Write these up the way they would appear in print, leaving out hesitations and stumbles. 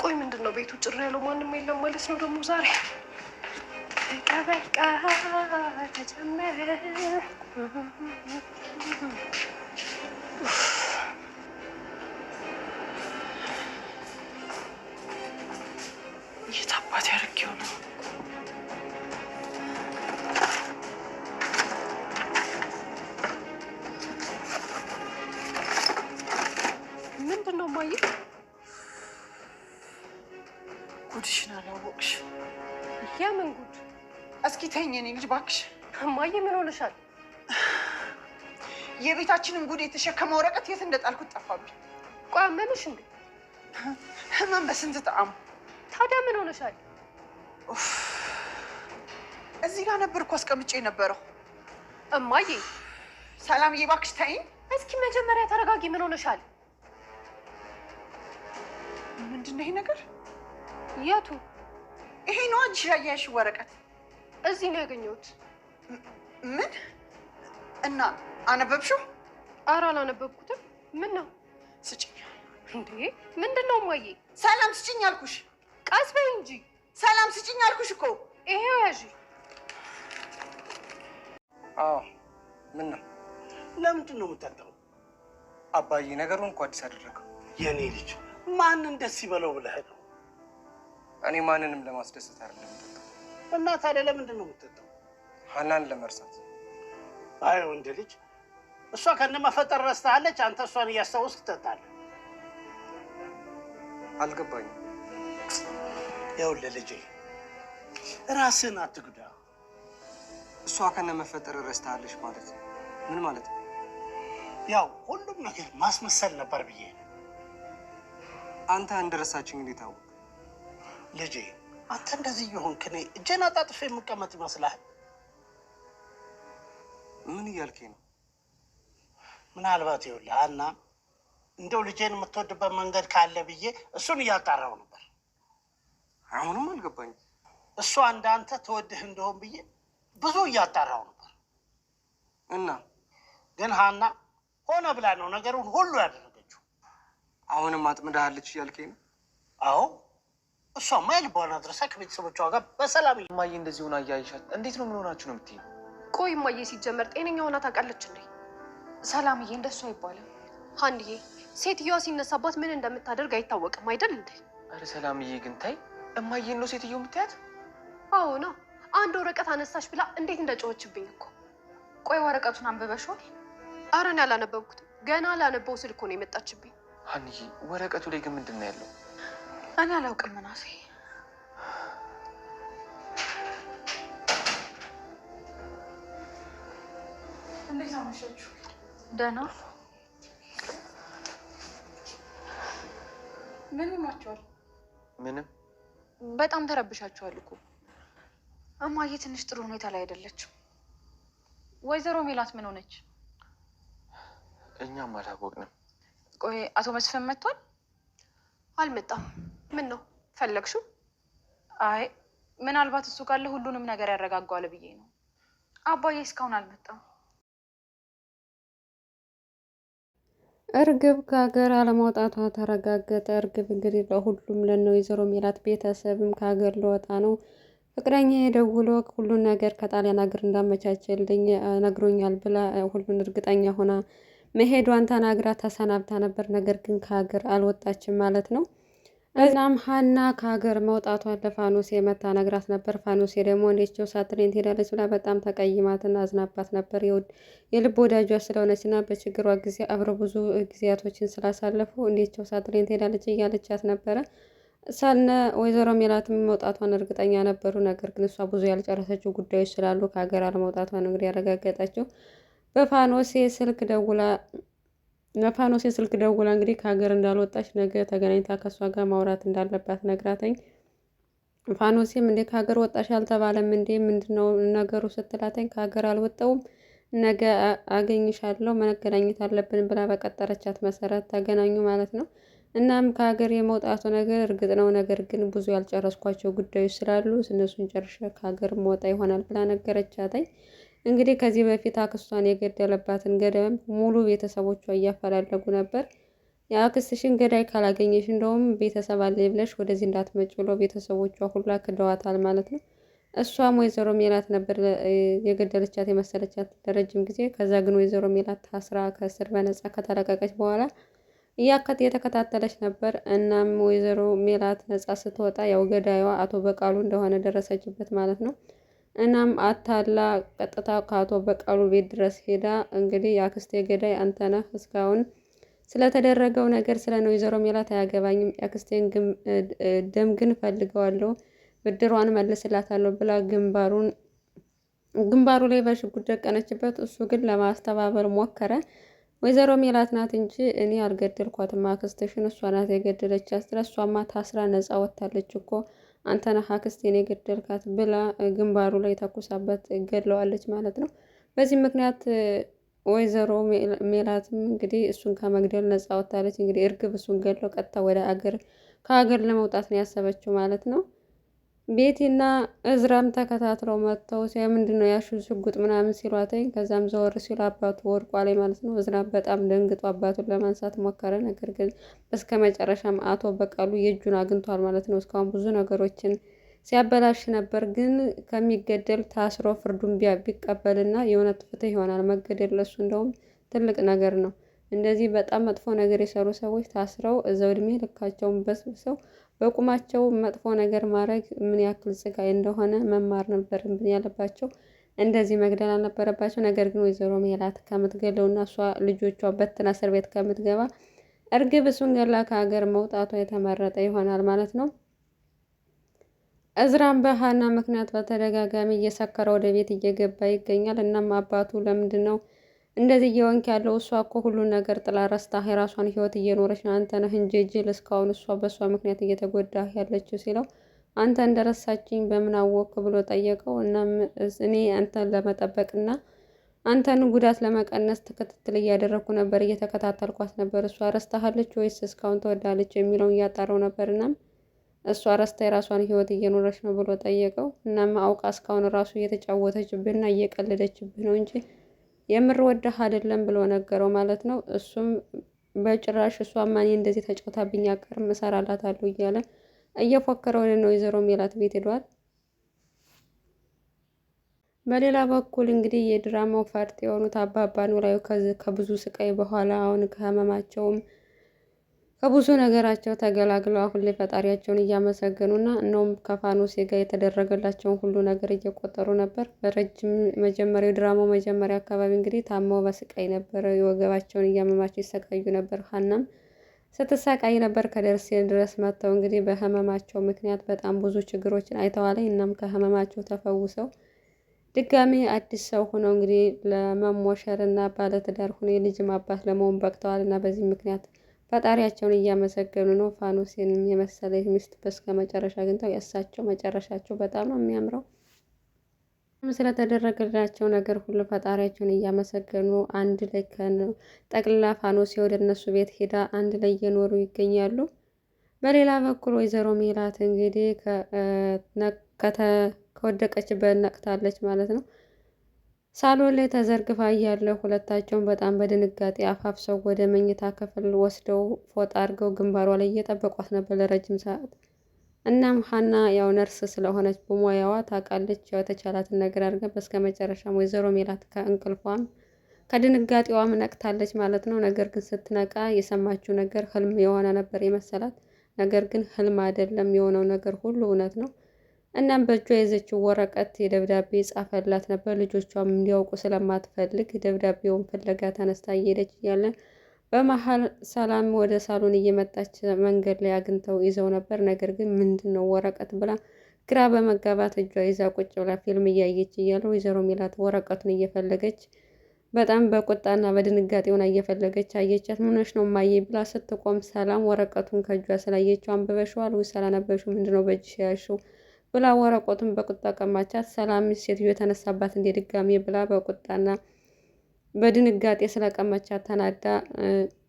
ቆይ ምንድነው ቤቱ ጭር ያለው? ማንም የለም ማለት ነው ደግሞ ዛሬ? በቃ ተጀመረ። የት አባት ያደርጊው ነው? ምንድነው ማየ? ጉድሽን አላወቅሽ? የምን ጉድ? እስኪ ተይኝ የኔ ልጅ እባክሽ። እማዬ ምን ሆነሻል? የቤታችንን ጉድ የተሸከመ ወረቀት የት እንደጣልኩት ጠፋብኝ። ቆይ አመመሽ እንዴ? ህመም በስንት ጣዕሙ። ታዲያ ምን ሆነሻል? እዚህ ጋር ነበር እኮ አስቀምጬ የነበረው። እማዬ ሰላምዬ እባክሽ ተይኝ። እስኪ መጀመሪያ ተረጋጊ። ምን ሆነሻል? ምንድን ነው ይሄ ነገር? የቱ? ይሄ ነው አንቺ ላይ ያልሽው ወረቀት። እዚህ ነው ያገኘሁት። ምን? እና አነበብሽው? ኧረ አላነበብኩትም። ምን ነው? ስጭኝ። እንዴ ምንድን ነው እማዬ? ሰላም ስጭኝ አልኩሽ። ቀስ በይ እንጂ። ሰላም ስጭኝ አልኩሽ እኮ። ይሄው ያዢ። አዎ ምን ነው? ለምንድን ነው የምጠጣው? አባዬ ነገሩን እኮ አዲስ አደረገው። የኔ ልጅ ማንን ደስ ይበለው ብለህ ነው? እኔ ማንንም ለማስደሰት አይደለም የምጠጣው። እና ታዲያ ለምንድን ነው የምጠጣው? ሀናን ለመርሳት። አይ ወንድ ልጅ፣ እሷ ከነመፈጠር ረስተሃለች፣ አንተ እሷን እያስታወስክ ትጠጣለህ። አልገባኝም። ይኸውልህ ልጄ፣ ራስህን አትጉዳ። እሷ ከነመፈጠር ረስተሃለች ማለት ምን ማለት ነው? ያው ሁሉም ነገር ማስመሰል ነበር ብዬ ነው። አንተ እንደረሳችኝ እንዴት አወቅ? ልጄ አንተ እንደዚህ እየሆንክ እኔ እጄን አጣጥፌ የምቀመጥ ይመስልሃል? ምን እያልከኝ ነው? ምናልባት ይኸውልህ ሀና እንደው ልጄን የምትወድበት መንገድ ካለ ብዬ እሱን እያጣራው ነበር። አሁንም አልገባኝም። እሷ እንዳንተ ተወድህ እንደሆን ብዬ ብዙ እያጣራው ነበር። እና ግን ሀና ሆነ ብላ ነው ነገሩን ሁሉ ያደረገችው። አሁንም አጥምዳሃለች እያልከኝ ነው? አዎ እሷማ የልቧን አድረሳ ከቤተሰቦቿ ጋር በሰላም። እማዬ እንደዚህ ሆና እያይሻት እንዴት ነው? ምን ሆናችሁ ነው የምትይኝ? ቆይ እማዬ ሲጀመር ጤነኛ ሆና ታውቃለች እንዴ? ሰላምዬ እንደሱ አይባልም። ሀንዬ ሴትዮዋ ሲነሳባት ምን እንደምታደርግ አይታወቅም አይደል እንዴ? አረ ሰላምዬ ግን ታይ፣ እማዬን ነው ሴትዮ የምታያት? አዎ ነው። አንድ ወረቀት አነሳሽ ብላ እንዴት እንደጮኸችብኝ እኮ። ቆይ ወረቀቱን አንብበሽዋል? ኧረ እኔ አላነበብኩትም። ገና ላነበው ስል እኮ ነው የመጣችብኝ። ሀንዬ ወረቀቱ ላይ ግን ምንድን ነው ያለው? እኔ አላውቅም ምናሴ። እንዴት አመሻችሁ? ደህና። ምን ሆናችኋል? ምንም። በጣም ተረብሻችኋል እኮ። እማዬ ትንሽ ጥሩ ሁኔታ ላይ አይደለችም። ወይዘሮ ሜላት ምን ሆነች? እኛም አላወቅንም። ቆይ አቶ መስፍን መጥቷል? አልመጣም። ምን ነው ፈለግሽው? አይ ምናልባት እሱ ካለ ሁሉንም ነገር ያረጋጋዋል ብዬ ነው። አባዬ እስካሁን አልመጣም። እርግብ ከሀገር አለመውጣቷ ተረጋገጠ። እርግብ እንግዲህ ለሁሉም ለነ ወይዘሮ ሜላት ቤተሰብም ከሀገር ለወጣ ነው ፍቅረኛ የደውሎ ሁሉን ነገር ከጣሊያን ሀገር እንዳመቻቸልኝ ነግሮኛል ብላ ሁሉን እርግጠኛ ሆና መሄዷን ተናግራ ተሰናብታ ነበር። ነገር ግን ከሀገር አልወጣችም ማለት ነው። እናም ሀና ከሀገር መውጣቷን ለፋኖሴ መታ ነግራት ነበር። ፋኖሴ ደግሞ እንዴቸው ሳትለኝ ትሄዳለች ብላ በጣም ተቀይማትና አዝናባት ነበር። የልብ ወዳጇ ስለሆነች እና በችግሯ ጊዜ አብረው ብዙ ጊዜያቶችን ስላሳለፉ እንዴቸው ሳትለኝ ትሄዳለች እያለቻት ነበረ። ሳልነ ወይዘሮ ሜላትም መውጣቷን እርግጠኛ ነበሩ። ነገር ግን እሷ ብዙ ያልጨረሰችው ጉዳዮች ስላሉ ከሀገር አለመውጣቷን እንግዲህ ያረጋገጠችው በፋኖሴ ስልክ ደውላ እንግዲህ ከሀገር እንዳልወጣች ነገ ተገናኝታ ከእሷ ጋር ማውራት እንዳለባት ነግራተኝ። ፋኖሴም እንዴ ከሀገር ወጣሽ አልተባለም እንዴ ምንድነው ነገሩ ስትላተኝ ከሀገር አልወጣውም ነገ አገኝሻለሁ መገናኘት አለብን ብላ በቀጠረቻት መሰረት ተገናኙ ማለት ነው። እናም ከሀገር የመውጣቱ ነገር እርግጥ ነው። ነገር ግን ብዙ ያልጨረስኳቸው ጉዳዮች ስላሉ እነሱን ጨርሼ ከሀገር መውጣ ይሆናል ብላ ነገረቻተኝ። እንግዲህ ከዚህ በፊት አክስቷን የገደለባትን ገዳይም ሙሉ ቤተሰቦቿ እያፈላለጉ ነበር። የአክስትሽን ገዳይ ካላገኘሽ እንደውም ቤተሰብ አለ ብለሽ ወደዚህ እንዳትመጭ ብሎ ቤተሰቦቿ ሁላ ክደዋታል ማለት ነው። እሷም ወይዘሮ ሜላት ነበር የገደለቻት የመሰለቻት ለረጅም ጊዜ። ከዛ ግን ወይዘሮ ሜላት ታስራ ከእስር በነጻ ከተለቀቀች በኋላ የተከታተለች ነበር። እናም ወይዘሮ ሜላት ነጻ ስትወጣ ያው ገዳይዋ አቶ በቃሉ እንደሆነ ደረሰችበት ማለት ነው። እናም አታላ ቀጥታ ከአቶ በቃሉ ቤት ድረስ ሄዳ እንግዲህ የአክስቴ ገዳይ አንተ ነህ፣ እስካሁን ስለተደረገው ነገር ስለ ወይዘሮ ሜላት አያገባኝም፣ የአክስቴን ደም ግን ፈልገዋለሁ፣ ብድሯን መልስላታለሁ ብላ ግንባሩ ላይ በሽጉጥ ደቀነችበት። እሱ ግን ለማስተባበር ሞከረ። ወይዘሮ ሜላት ናት እንጂ እኔ አልገደልኳትም አክስትሽን፣ እሷ ናት የገደለቻት፣ ስለሷማ ታስራ ነጻ ወጥታለች እኮ አንተ ነህ አክስቴን የገደልካት ብላ ግንባሩ ላይ ተኩሳበት ገድለዋለች ማለት ነው። በዚህ ምክንያት ወይዘሮ ሜላትም እንግዲህ እሱን ከመግደል ነጻ ወጥታለች። እንግዲህ እርግብ እሱን ገድለው ቀጥታ ወደ ከሀገር ለመውጣት ነው ያሰበችው ማለት ነው። ቤቲና እዝራም ተከታትለው መጥተው ምንድን ነው ያሹ ሽጉጥ ምናምን ሲሏተኝ፣ ከዛም ዘወር ሲሉ አባቱ ወድቋ ላይ ማለት ነው። እዝራ በጣም ደንግጦ አባቱን ለማንሳት ሞከረ። ነገር ግን እስከ መጨረሻም አቶ በቃሉ የእጁን አግኝቷል ማለት ነው። እስካሁን ብዙ ነገሮችን ሲያበላሽ ነበር። ግን ከሚገደል ታስሮ ፍርዱን ቢቀበልና የእውነት ፍትህ ይሆናል። መገደል ለሱ እንደውም ትልቅ ነገር ነው። እንደዚህ በጣም መጥፎ ነገር የሰሩ ሰዎች ታስረው እዛው እድሜ ልካቸውን በስብሰው በቁማቸው መጥፎ ነገር ማድረግ ምን ያክል ስቃይ እንደሆነ መማር ነበር ያለባቸው። እንደዚህ መግደል አልነበረባቸው። ነገር ግን ወይዘሮ ሜላት ከምትገለውና እሷ ልጆቿ በትና እስር ቤት ከምትገባ እርግብ እሱን ገላ ከሀገር መውጣቷ የተመረጠ ይሆናል ማለት ነው። እዝራም በሀና ምክንያት በተደጋጋሚ እየሰከረ ወደ ቤት እየገባ ይገኛል። እናም አባቱ ለምንድን ነው እንደዚህ እየወንክ ያለው? እሷ እኮ ሁሉን ነገር ጥላ ረስታ የራሷን ህይወት እየኖረች ነው። አንተ ነህ እንጂ ጅል እስካሁን እሷ በእሷ ምክንያት እየተጎዳ ያለችው ሲለው፣ አንተ እንደረሳችኝ በምን አወቅ ብሎ ጠየቀው። እናም እኔ አንተን ለመጠበቅና አንተን ጉዳት ለመቀነስ ክትትል እያደረግኩ ነበር፣ እየተከታተልኳት ነበር። እሷ ረስታሃለች ወይስ እስካሁን ትወዳለች የሚለውን እያጣራው ነበር። እናም እሷ ረስታ የራሷን ህይወት እየኖረች ነው ብሎ ጠየቀው። እናም አውቃ እስካሁን ራሱ እየተጫወተችብህና እየቀለደችብህ ነው እንጂ የምር ወደህ አይደለም ብሎ ነገረው ማለት ነው። እሱም በጭራሽ እሷማ እኔ እንደዚህ ተጫውታብኝ አቀርም እሰራላታለሁ እያለ እየፎከረ ወደ ወይዘሮ ሜላት ቤት ሄዷል። በሌላ በኩል እንግዲህ የድራማው ፓርት የሆኑት አባባ ኖላዊ ከብዙ ስቃይ በኋላ አሁን ከህመማቸውም ከብዙ ነገራቸው ተገላግለው አሁን ላይ ፈጣሪያቸውን እያመሰገኑና እነውም ከፋኖሴ ጋር የተደረገላቸውን ሁሉ ነገር እየቆጠሩ ነበር። በረጅም ድራማው መጀመሪያ አካባቢ እንግዲህ ታመው በስቃይ ነበር፣ የወገባቸውን እያመማቸው ይሰቃዩ ነበር። ሀናም ስትሰቃይ ነበር። ከደርሴ ድረስ መጥተው እንግዲህ በህመማቸው ምክንያት በጣም ብዙ ችግሮችን አይተዋል። እናም ከህመማቸው ተፈውሰው ድጋሚ አዲስ ሰው ሆነው እንግዲህ ለመሞሸር እና ባለትዳር ሆነው የልጅም አባት ለመሆን በቅተዋል እና በዚህ ምክንያት ፈጣሪያቸውን እያመሰገኑ ነው። ፋኖሴንም የመሰለ ሚስት በስከ መጨረሻ አግኝተው የእሳቸው መጨረሻቸው በጣም ነው የሚያምረው። ስለተደረገላቸው ነገር ሁሉ ፈጣሪያቸውን እያመሰገኑ አንድ ላይ ጠቅልላ ፋኖሴ ወደ እነሱ ቤት ሄዳ አንድ ላይ እየኖሩ ይገኛሉ። በሌላ በኩል ወይዘሮ ሜላት እንግዲህ ከወደቀችበት ነቅታለች ማለት ነው። ሳሎን ላይ ተዘርግፋ እያለ ሁለታቸውን በጣም በድንጋጤ አፋፍሰው ወደ መኝታ ክፍል ወስደው ፎጣ አድርገው ግንባሯ ላይ እየጠበቋት ነበር ለረጅም ሰዓት። እናም ሀና ያው ነርስ ስለሆነች በሙያዋ ታውቃለች። ያው የተቻላትን ነገር አድርጋ በስከ መጨረሻም ወይዘሮ ሜላት ከእንቅልፏም ከድንጋጤዋም ነቅታለች ማለት ነው። ነገር ግን ስትነቃ የሰማችው ነገር ህልም የሆነ ነበር የመሰላት። ነገር ግን ህልም አይደለም፣ የሆነው ነገር ሁሉ እውነት ነው። እናም በእጇ የያዘችው ወረቀት የደብዳቤ ጻፈላት ነበር። ልጆቿም እንዲያውቁ ስለማትፈልግ ደብዳቤውን ፍለጋ ተነስታ እየሄደች እያለ በመሀል ሰላም ወደ ሳሎን እየመጣች መንገድ ላይ አግኝተው ይዘው ነበር። ነገር ግን ምንድን ነው ወረቀት ብላ ግራ በመጋባት እጇ ይዛ ቁጭ ብላ ፊልም እያየች እያለ ወይዘሮ ሜላት ወረቀቱን እየፈለገች በጣም በቁጣና በድንጋጤ ሆና እየፈለገች አየቻት። ምንሽ ነው ማየ ብላ ስትቆም ሰላም ወረቀቱን ከእጇ ስላየችው አንብበሽዋል ወይ ስላነበብሽው ምንድነው በእጅሽ ያልሽው ብላ ወረቀቱን በቁጣ ቀማቻት። ሰላም ሴትዮ የተነሳባት እንደ ድጋሜ ብላ በቁጣና በድንጋጤ ስለቀመቻት ተናዳ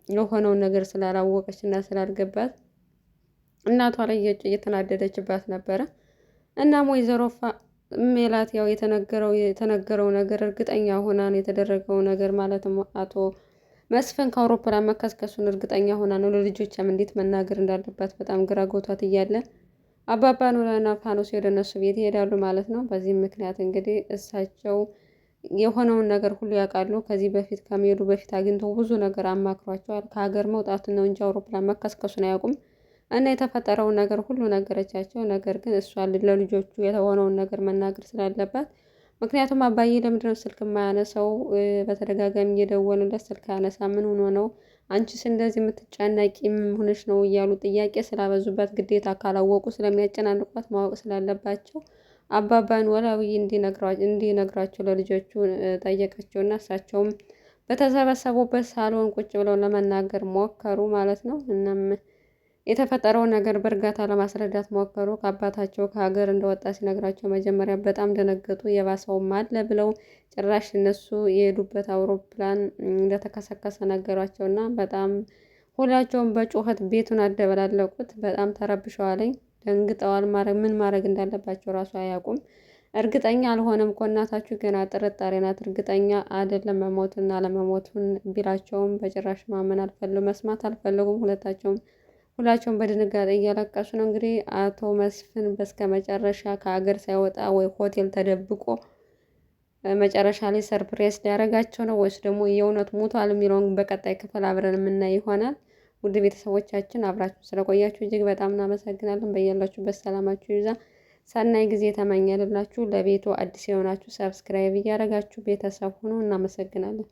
የሆነውን ነገር ስላላወቀች እና ስላልገባት እናቷ ላይ እየተናደደችባት ነበረ። እናም ወይዘሮ ሜላት ያው የተነገረው ነገር እርግጠኛ ሆና ነው የተደረገው ነገር ማለትም አቶ መስፍን ከአውሮፕላን መከስከሱን እርግጠኛ ሆና ነው ለልጆቿም እንዴት መናገር እንዳለባት በጣም ግራ ገብቷት እያለ አባባ ኖላዊና ፋኖስ ወደ እነሱ ቤት ይሄዳሉ ማለት ነው። በዚህም ምክንያት እንግዲህ እሳቸው የሆነውን ነገር ሁሉ ያውቃሉ። ከዚህ በፊት ከመሄዱ በፊት አግኝተው ብዙ ነገር አማክሯቸዋል። ከሀገር መውጣትን ነው እንጂ አውሮፕላን መከስከሱን አያውቁም። እና የተፈጠረውን ነገር ሁሉ ነገረቻቸው። ነገር ግን እሷ ለልጆቹ የሆነውን ነገር መናገር ስላለባት ምክንያቱም አባዬ ለምንድነው ስልክ የማያነሳው? በተደጋጋሚ እየደወሉለት ስልክ ያነሳ ምን ሆኖ ነው? አንቺስ እንደዚህ የምትጨነቂ ምን ሆነሽ ነው? እያሉ ጥያቄ ስላበዙበት ግዴታ ካላወቁ ስለሚያጨናንቋት ማወቅ ስላለባቸው አባባን ኖላዊ እንዲነግራቸው ለልጆቹ ጠየቀችውና እሳቸውም በተሰበሰቡበት ሳሎን ቁጭ ብለው ለመናገር ሞከሩ ማለት ነው። እናም የተፈጠረውን ነገር በእርጋታ ለማስረዳት ሞከሩ። ከአባታቸው ከሀገር እንደወጣ ሲነግራቸው መጀመሪያ በጣም ደነገጡ። የባሰውም አለ ብለው ጭራሽ እነሱ የሄዱበት አውሮፕላን እንደተከሰከሰ ነገሯቸው እና በጣም ሁላቸውም በጩኸት ቤቱን አደበላለቁት። በጣም ተረብሸዋለኝ፣ ደንግጠዋል። ምን ማድረግ እንዳለባቸው ራሱ አያውቁም። እርግጠኛ አልሆነም እኮ እናታችሁ ገና ጥርጣሬ ናት፣ እርግጠኛ አይደለም መሞትና ለመሞቱን ቢላቸውም በጭራሽ ማመን መስማት አልፈለጉም። ሁላቸውም በድንጋጤ እያለቀሱ ነው። እንግዲህ አቶ መስፍን በስከ መጨረሻ ከሀገር ሳይወጣ ወይ ሆቴል ተደብቆ መጨረሻ ላይ ሰርፕሬስ ሊያደርጋቸው ነው ወይስ ደግሞ የእውነት ሞቷል የሚለውን በቀጣይ ክፍል አብረን የምናይ ይሆናል። ውድ ቤተሰቦቻችን አብራችሁ ስለቆያችሁ እጅግ በጣም እናመሰግናለን። በያላችሁበት ሰላማችሁ ይዛ ሰናይ ጊዜ ተመኘንላችሁ። ለቤቱ አዲስ የሆናችሁ ሰብስክራይብ እያደረጋችሁ ቤተሰብ ሁኑ። እናመሰግናለን።